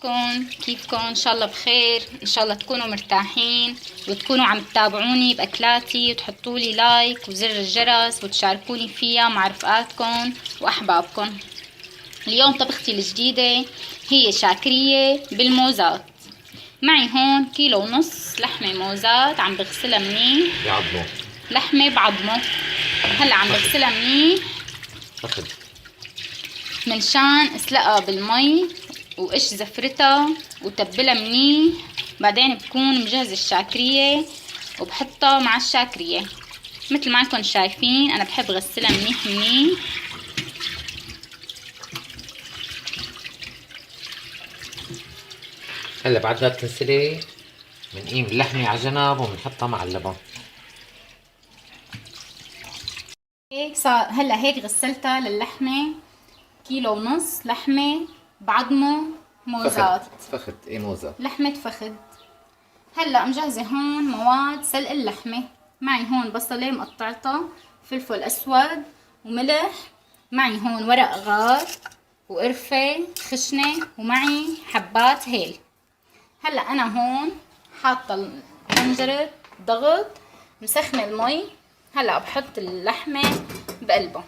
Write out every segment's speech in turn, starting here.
حالكم؟ كيفكم؟ ان شاء الله بخير، ان شاء الله تكونوا مرتاحين وتكونوا عم تتابعوني باكلاتي وتحطوا لي لايك وزر الجرس وتشاركوني فيها مع رفقاتكم واحبابكم. اليوم طبختي الجديدة هي شاكرية بالموزات. معي هون كيلو ونص لحمة موزات عم بغسلها منيح. بعظمه لحمة بعظمه. هلا عم بغسلها منيح فخد منشان اسلقها بالمي وقش زفرتها وتبلها منيح. بعدين بكون مجهز الشاكرية وبحطها مع الشاكرية مثل ما انكم شايفين. انا بحب غسلها منيح منيح. هلا بعد ما بتنسلق بنقيم اللحمه على جنب وبنحطها مع اللبن. هيك صار. هلا هيك غسلتها للحمة، كيلو ونص لحمة بعظمه موزات. فخد ايه موزة لحمة فخد. هلا مجهزة هون مواد سلق اللحمة. معي هون بصلة مقطعتها، فلفل اسود وملح. معي هون ورق غار وقرفة خشنة ومعي حبات هيل. هلا انا هون حاطة طنجرة ضغط مسخنة المي. هلا بحط اللحمة بقلبها،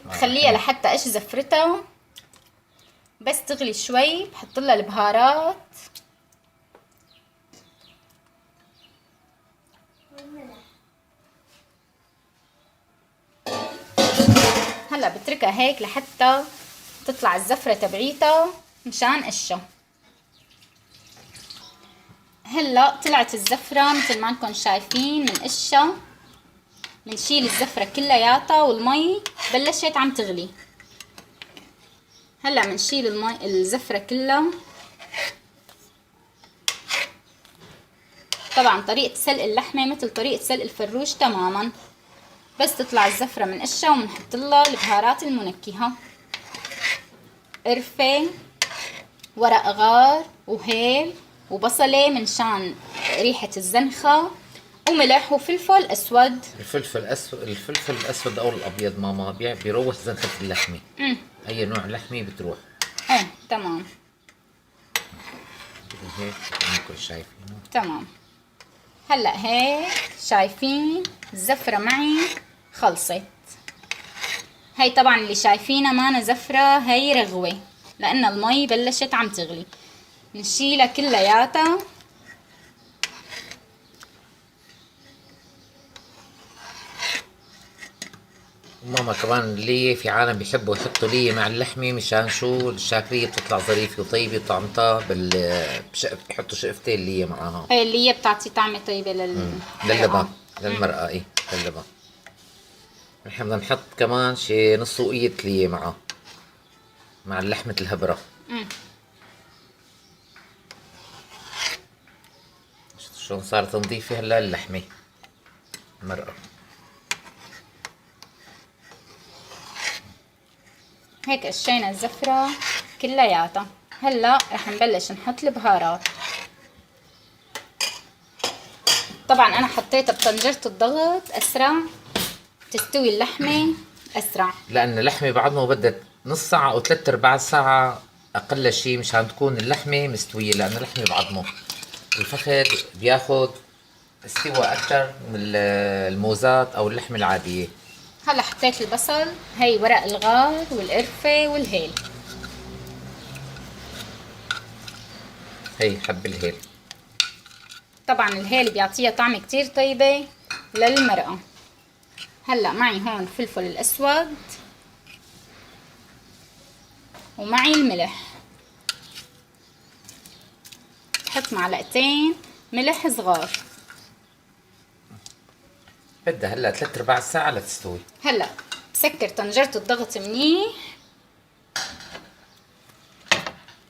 بخليها لحتى ايش زفرتها بس تغلي شوي. بحط لها البهارات، هلا بتركها هيك لحتى تطلع الزفرة تبعيتها مشان قشة. هلا طلعت الزفرة مثل ما انكم شايفين من قشة. بنشيل الزفرة كلياتها والمي بلشت عم تغلي. هلا بنشيل المي الزفرة كلها. طبعا طريقة سلق اللحمة مثل طريقة سلق الفروش تماما، بس تطلع الزفرة من قشة وبنحط لها البهارات المنكهة، قرفة ورق غار وهيل وبصلة منشان ريحة الزنخة وملح وفلفل اسود. الفلفل الاسود او الابيض ماما بيروح زنخة اللحمه. اي نوع لحمه بتروح. ايه تمام. هيك انكم شايفينه تمام. هلا هيك شايفين الزفرة معي خلصت. هي طبعا اللي شايفينها مانا زفرة، هي رغوة لان المي بلشت عم تغلي. نشيلها كلياتها. ماما كمان اللية في عالم بيحبوا يحطوا لية مع اللحمة مشان شو الشاكرية بتطلع ظريفة وطيبة وطعمتها بيحطوا شقفتين لية معاها. هي اللي هي بتعطي طعمة طيبة للبن للمرقة. ايه للبن. نحن بدنا نحط كمان شي نص وقية لية معه مع اللحمة الهبرة. شلون صارت نظيفة هلا اللحمة المرقة. هيك قشينا الزفرة كلياتها. هلا رح نبلش نحط البهارات. طبعا انا حطيتها بطنجرة الضغط اسرع تستوي اللحمة اسرع، لأن اللحمة بعضمه بدها نص ساعة أو 3/4 ساعة أقل شي مشان تكون اللحمة مستوية، لأن اللحمة بعضمه. الفخذ بياخد استوى أكتر من الموزات أو اللحمة العادية. هلا حطيت البصل، هي ورق الغار والقرفة والهيل. هي حب الهيل. طبعا الهيل بيعطيها طعمة كتير طيبة للمرقة. هلا معي هون فلفل الاسود ومعي الملح. بحط معلقتين ملح صغار. بدها هلا 3/4 ساعة لتستوي. هلا بسكر طنجرة الضغط منيح.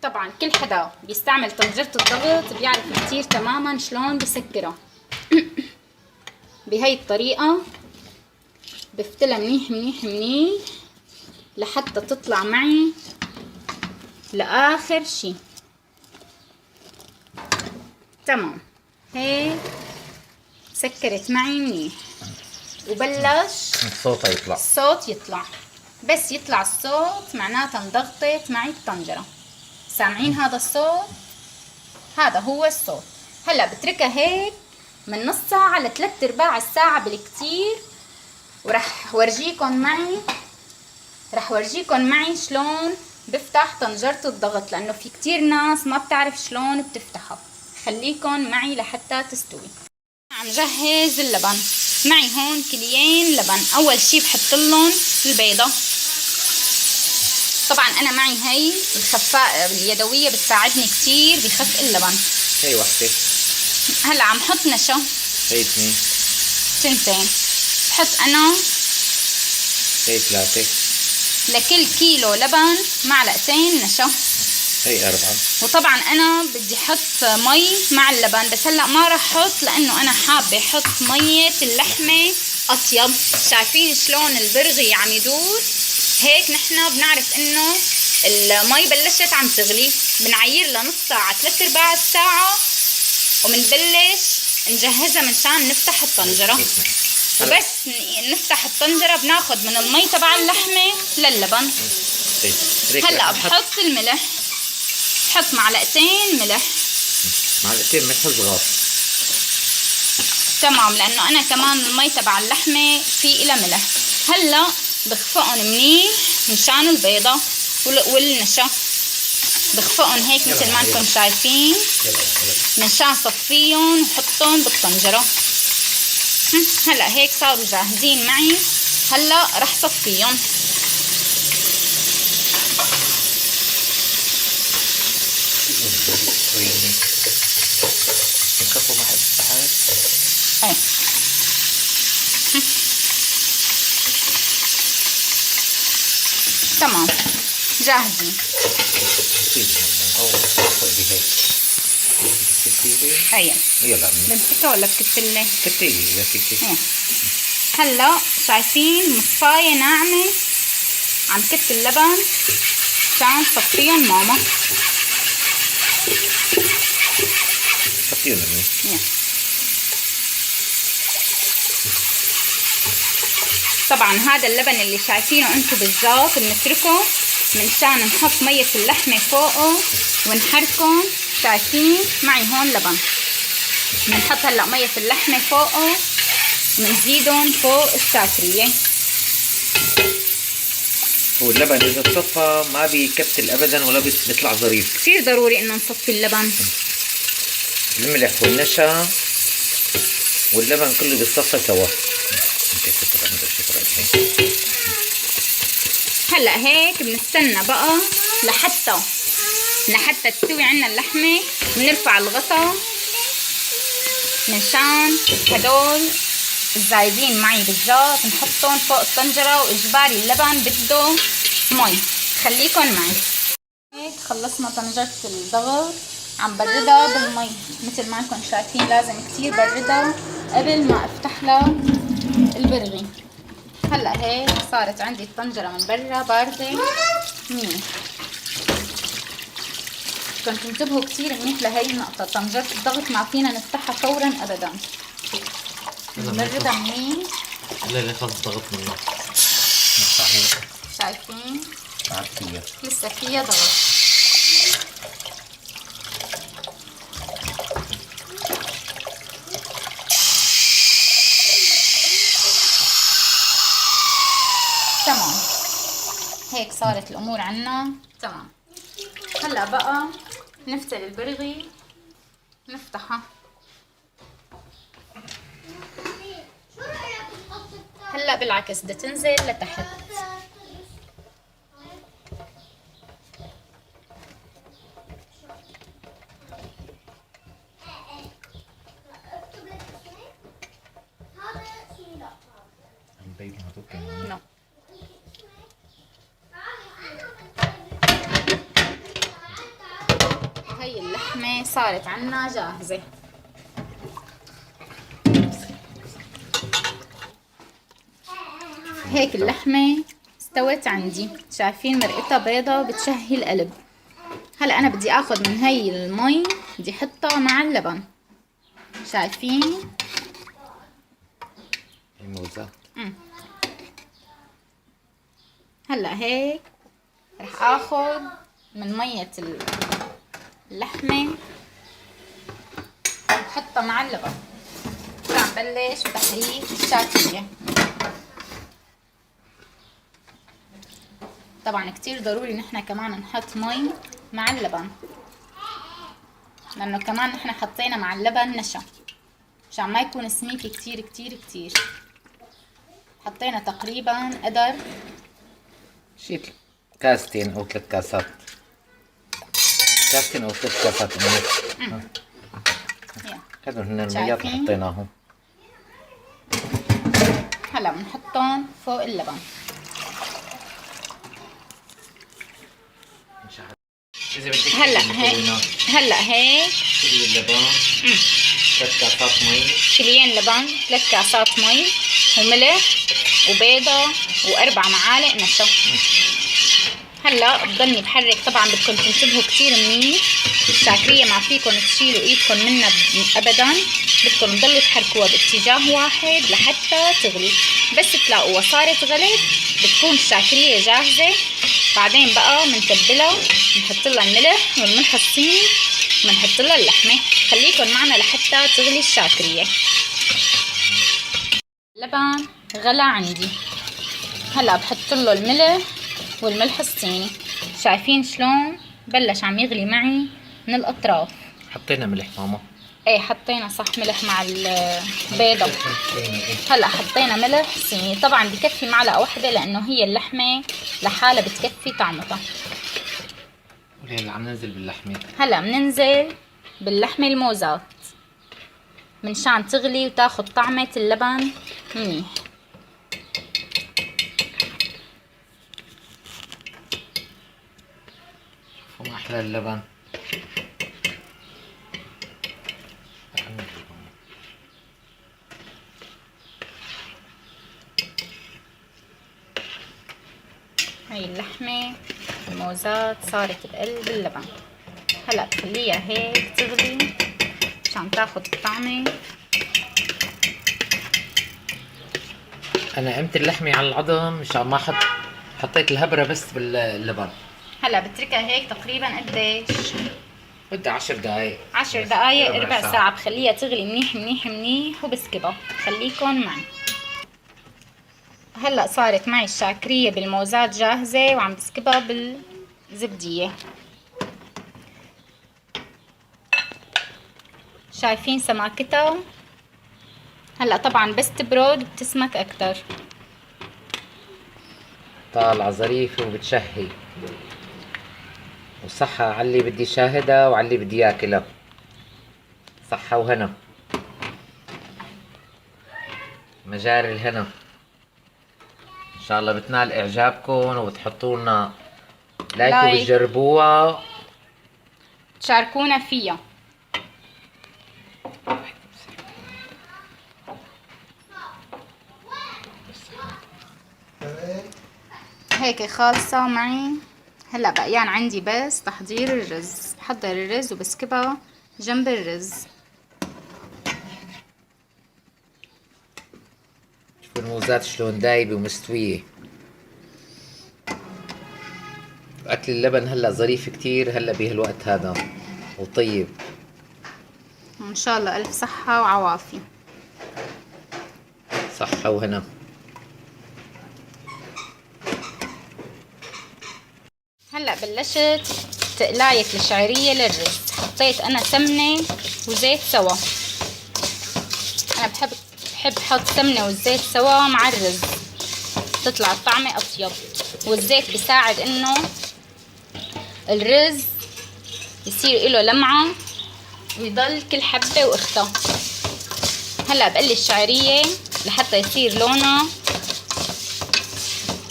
طبعا كل حدا بيستعمل طنجرة الضغط بيعرف كتير تماما شلون بسكرها. بهي الطريقة بفتلها منيح منيح منيح لحتى تطلع معي لآخر شي. تمام. هيك سكرت معي منيح وبلش الصوت يطلع. الصوت يطلع. بس يطلع الصوت معناتها انضغطت معي الطنجرة. سامعين هذا الصوت؟ هذا هو الصوت. هلا بتركها هيك من نص ساعة لثلاث ارباع الساعة بالكتير، ورح ورجيكم معي شلون بفتح طنجرة الضغط، لانه في كتير ناس ما بتعرف شلون بتفتحها. خليكن معي لحتى تستوي. عم جهز اللبن. معي هون كليين لبن. اول شي بحطلن البيضة. طبعا انا معي هي الخفاء اليدوية بتساعدني كتير بخفق اللبن. هي وحدة. هلا عم حط نشا. هي اثنين. سنتين. بحط انا هي ثلاثة. لكل كيلو لبن معلقتين نشا. هي 4. وطبعا انا بدي احط مي مع اللبن، بس هلا ما راح احط لانه انا حابه احط ميه اللحمه اطيب. شايفين شلون البرغي عم يدور؟ هيك نحن بنعرف انه المي بلشت عم تغلي. بنعير لنص ساعه 3 ارباع الساعه وبنبلش نجهزها منشان نفتح الطنجره. وبس نفتح الطنجره بناخد من المي تبع اللحمه لللبن. هلا بحط الملح. بحط معلقتين ملح. معلقتين ملح صغار. تمام، لانه انا كمان المي تبع اللحمه في إلها ملح. هلا بخفقهم منيح مشان البيضه والنشا. بخفقهم هيك مثل ما انتم شايفين منشان صفيهم وحطهم بالطنجره. هلا هيك صاروا جاهزين معي. هلا رح صفيهم. نكفوا مع التحت. ايه تمام جاهزين. هيا يلا بمسكها ولا بكتلة؟ كتير اذا فيكي. هلا شايفين مصفاية ناعمة عم كت اللبن عشان صفيهم ماما. صفيهم منيح. طبعا هذا اللبن اللي شايفينه انتم بالزاف بنتركه منشان نحط مية اللحمة فوقه ونحركه. شايفين معي هون لبن. بنحط هلا مية اللحمة فوقه وبنزيدهم فوق الشاكرية. واللبن اذا تصفى ما بيكتل ابدا ولا بيطلع ظريف. كثير ضروري انه نصفي اللبن. الملح والنشا واللبن كله بيتصفى سوا. هلا هيك بنستنى بقى لحتى تستوي عنا اللحمة. بنرفع الغطا منشان هدول الزايدين معي بالذات نحطهم فوق الطنجرة. واجباري اللبن بده مي. خليكن معي. هيك خلصنا طنجرة الضغط. عم بردها بالمي مثل ما انكم شايفين. لازم كتير بردها قبل ما افتح لها البرغي. هلا هيك صارت عندي الطنجرة من برا باردة منيح. كنت انتبهوا كتير منيح لهي النقطة. طنجرة الضغط ما فينا نفتحها فورا ابدا. نبردها منيح. لا خلص ضغط منه. شايفين؟ عارفية لسه فيها ضغط. تمام هيك صارت الامور عنا تمام. هلا بقى نفتل البرغي نفتحها. هلا بالعكس بدها تنزل لتحت. نو. هي اللحمة صارت عنا جاهزة. هيك اللحمة استوت عندي. شايفين مرقتها بيضة بتشهي القلب. هلا انا بدي اخذ من هي المي بدي احطها مع اللبن. شايفين؟ الموزة. هلا هيك رح اخذ من مية اللحمة وحطها مع اللبن. رح بلش بتحريك الشعرية. طبعا كتير ضروري نحن كمان نحط مي مع اللبن، لانه كمان نحن حطينا مع اللبن نشا مشان ما يكون سميكي كتير كتير كتير. حطينا تقريبا قدر شي كاستين او 3 كاسات، كاستين او 3 كاسات هذول هن الميات اللي حطيناهم. هلا بنحطهم فوق اللبن. هلا هيك كلي اللبن 3 كاسات مي، كليين لبن 3 كاسات مي وملح وبيضة و4 معالق نشا. هلا بضلني بحرك. طبعا بدكم تنتبهوا كتير منيح، الشعكرية ما فيكم تشيلوا ايدكم منها ابدا، بدكم تضلوا تحركوها باتجاه واحد لحتى تغلي. بس تلاقوها صارت غلت بتكون الشعكرية جاهزة. بعدين بقى بنتبلها، بنحط لها الملح والملح الصيني، بنحط لها اللحمة. خليكم معنا لحتى تغلي الشعكرية. اللبن غلى عندي، هلا بحط له الملح والملح الصيني. شايفين شلون بلش عم يغلي معي من الاطراف. حطينا ملح ماما؟ ايه حطينا صح ملح مع البيضة. هلا حطينا ملح صيني. طبعا بكفي معلقة واحدة لانه هي اللحمة لحالها بتكفي طعمتها. هلا عم ننزل باللحمة. هلا بننزل باللحمة الموزات منشان تغلي وتاخد طعمة اللبن منيح. شوفوا ما احلى اللبن. هاي اللحمة الموزات صارت بقلب اللبن. هلا بخليها هيك تغلي عشان تاخد الطعمة. انا قمت اللحمة على العظم مشان ما حطيت الهبرة بس باللبن. هلا بتركها هيك تقريبا قديش؟ بدها 10 دقايق. 10 دقايق ربع ساعة. بخليها تغلي منيح منيح منيح وبسكبها. خليكن معي. هلا صارت معي الشعكرية بالموزات جاهزة وعم بسكبها بالزبدية. شايفين سماكتها؟ هلا طبعا بس تبرد بتسمك اكتر. طالعة ظريفة وبتشهي وصحة على اللي بدي شاهدها وعلى اللي بدي ياكلها. صحة وهنا، مجاري الهنا. ان شاء الله بتنال اعجابكم وبتحطوا لنا لايك وبتجربوها، تشاركونا فيها. هيك خالصة معي. هلا بقيان عندي بس تحضير الرز. بحضر الرز وبسكبها جنب الرز. شوفوا الموزات شلون دايبة ومستوية. اكل اللبن هلا ظريف كتير هلا بهالوقت هذا وطيب. وان شاء الله الف صحة وعوافي. صحة وهنا. هلا بلشت تقلاية الشعرية للرز. حطيت انا سمنة وزيت سوا. انا بحب احط سمنة والزيت سوا مع الرز، تطلع الطعمة اطيب. والزيت بيساعد انه الرز يصير له لمعة ويضل كل حبة واختها. هلا بقلي الشعرية لحتى يصير لونها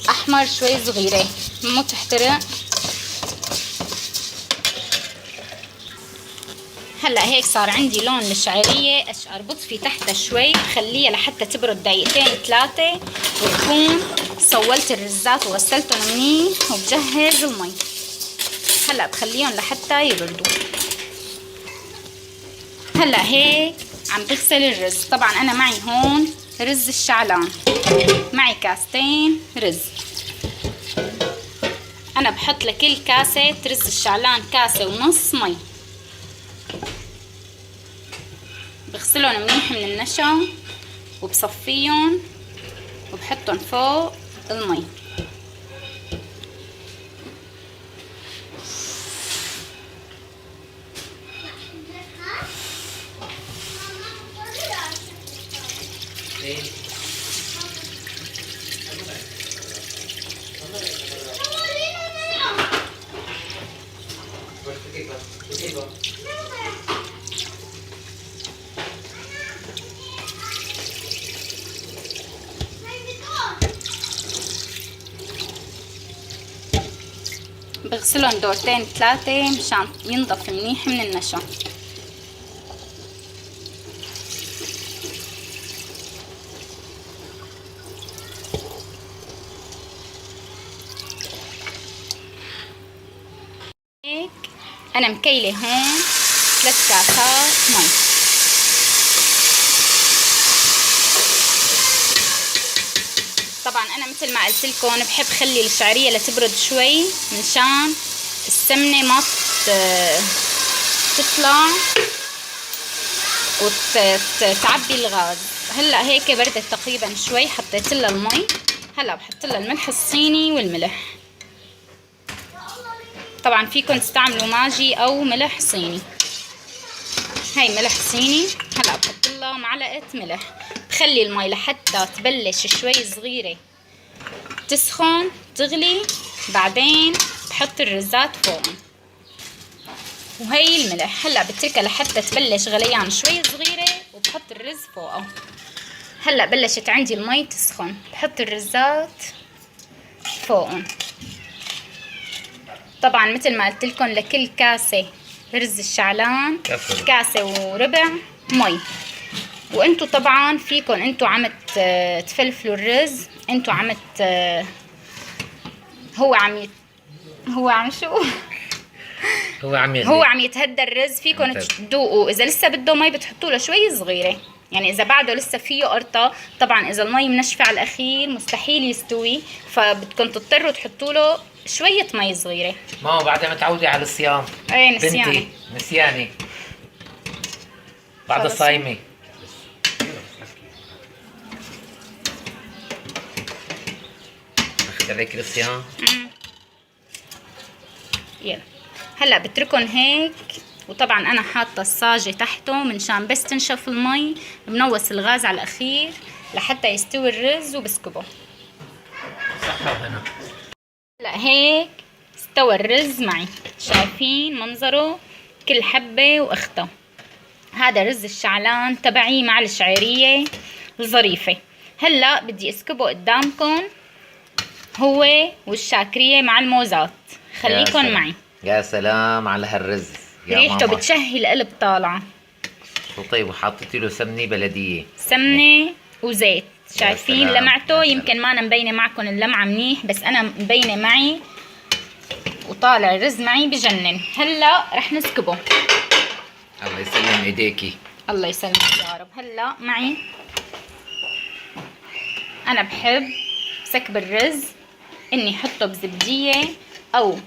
احمر شوي صغيرة مو تحترق. هلا هيك صار عندي لون للشعرية اشقر. بطفي تحتها شوي خليها لحتى تبرد دقيقتين 3 وتكون صولت الرزات وغسلتهم منيح وبجهز المي. هلا بخليهم لحتى يبردوا. هلا هيك عم بغسل الرز. طبعا انا معي هون رز الشعلان، معي كاستين رز. انا بحط لكل كاسة رز الشعلان كاسة ونص مي. بغسلهم منيح من النشا وبصفيهم وبحطهم فوق المي. بغسلهم دورتين 3 مشان ينضف منيح من النشا. هيك انا مكيله هون 3 كاسات مي. طبعا انا مثل ما قلت لكم بحب خلي الشعريه لتبرد شوي منشان السمنه ما تطلع وتعبي الغاز. هلا هيك بردت تقريبا شوي، حطيت لها المي. هلا بحط لها الملح الصيني والملح. طبعا فيكم تستعملوا ماجي او ملح صيني. هاي ملح صيني. هلا بحط لها معلقه ملح. بخلي المي لحتى تبلش شوي صغيره تسخن تغلي، بعدين بحط الرزات فوقهم وهي الملح. هلا بتركها لحتى تبلش غليان شوي صغيره وبحط الرز فوقها. هلا بلشت عندي المي تسخن، بحط الرزات فوقهم. طبعا مثل ما قلت لكم لكل كاسه رز الشعلان كاسه وربع مي. وانتو طبعا فيكم انتو عم تفلفلوا الرز، انتو عم هو عم يتهدى الرز. فيكم تذوقوا، اذا لسه بده مي بتحطوا له شوي صغيره، يعني اذا بعده لسه فيه قرطه. طبعا اذا المي منشفه على الاخير مستحيل يستوي، فبدكم تضطروا تحطوا له شويه مي صغيره. ماما بعد ما تعودي على الصيام. ايه نسياني. بنتي نسياني بعد الصايمه. اخذ عليك الصيام. يلا هلا بتركن هيك. وطبعا انا حاطه الصاجه تحته منشان بس تنشف المي. بنوص الغاز على الاخير لحتى يستوي الرز وبسكبه. صحة وهنا. هلا هيك استوى الرز معي، شايفين منظره كل حبه واختها. هذا رز الشعلان تبعي مع الشعيريه الظريفه. هلا بدي اسكبه قدامكم هو والشاكريه مع الموزات. خليكن معي. يا سلام على هالرز يا ريحته ماما. بتشهي القلب طالعه. طيب وحطيتي له سمنه بلديه. سمنه وزيت. شايفين لمعته؟ يمكن ما انا مبينه معكم اللمعه منيح، بس انا مبينه معي وطالع الرز معي بجنن. هلا رح نسكبه. الله يسلم ايديكي. الله يسلمك يا رب. هلا معي انا بحب سكب الرز اني احطه بزبديه او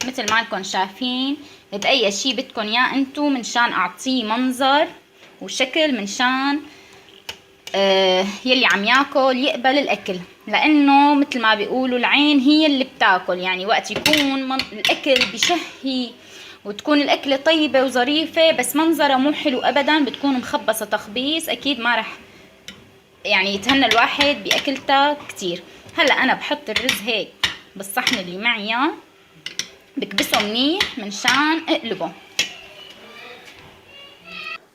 مثل ما انكم شايفين باي شيء بدكم اياه انتو، منشان اعطيه منظر وشكل، منشان يلي عم ياكل يقبل الاكل. لانه مثل ما بيقولوا العين هي اللي بتاكل، يعني وقت يكون الاكل بشهي وتكون الاكله طيبه وظريفه بس منظرها مو حلو ابدا، بتكون مخبصه تخبيص، اكيد ما رح يعني يتهنى الواحد باكلتها كتير. هلا انا بحط الرز هيك بالصحن اللي معي، بكبسه منيح منشان اقلبه.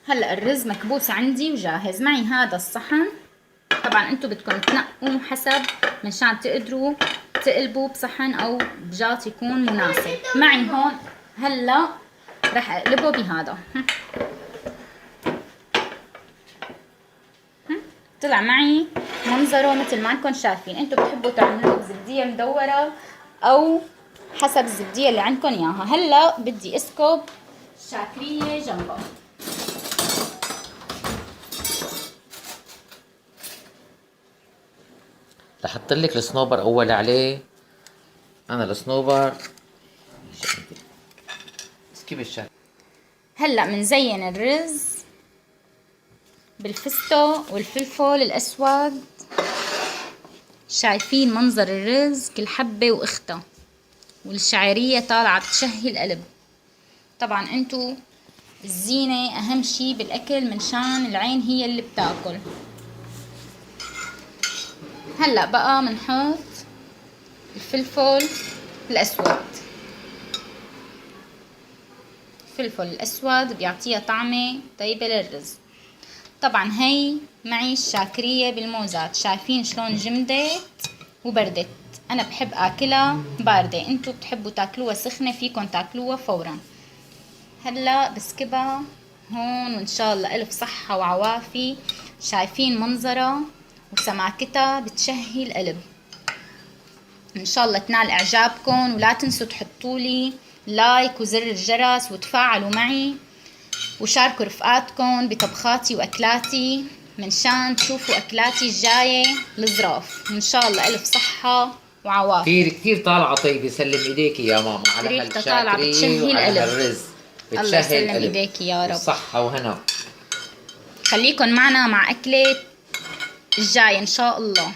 هلا الرز مكبوس عندي وجاهز. معي هذا الصحن. طبعا انتم بدكم تنقوا حسب منشان تقدروا تقلبوا بصحن او بجاط يكون مناسب. معي هون هلا رح اقلبه بهذا. طلع معي منظره مثل ما انكم شايفين. انتم بتحبوا تعملوه بزبديه مدوره او حسب الزبديه اللي عندكم اياها. هلا بدي اسكب شاكريه جنبه. رح احط لك الصنوبر اول عليه انا الصنوبر. كيف الشاي؟ هلا منزين الرز بالفستق والفلفل الاسود. شايفين منظر الرز كل حبة واختها، والشعرية طالعة تشهي القلب. طبعا انتو الزينة اهم شي بالاكل منشان العين هي اللي بتاكل. هلا بقى منحط الفلفل الاسود. الفلفل الاسود بيعطيها طعمة طيبة للرز. طبعا هي معي الشاكرية بالموزات، شايفين شلون جمدت وبردت. انا بحب اكلها باردة، انتو بتحبوا تاكلوها سخنة فيكن تاكلوها فورا. هلا بسكبها هون وان شاء الله الف صحة وعوافي. شايفين منظرها وسماكتها بتشهي القلب. ان شاء الله تنال اعجابكم، ولا تنسوا تحطولي لايك وزر الجرس وتفاعلوا معي وشاركوا رفقاتكم بطبخاتي واكلاتي منشان تشوفوا اكلاتي الجاية الظراف. ان شاء الله الف صحة وعوافي. كتير طالعة طيبة. سلم ايديكي يا ماما على ريحتها طالعة هالشاكري بتشهي وعلى القلب. هالرز، الله بتشهي يسلم القلب. ايديكي يا رب. صحة وهنا. خليكن معنا مع اكلة الجاية ان شاء الله.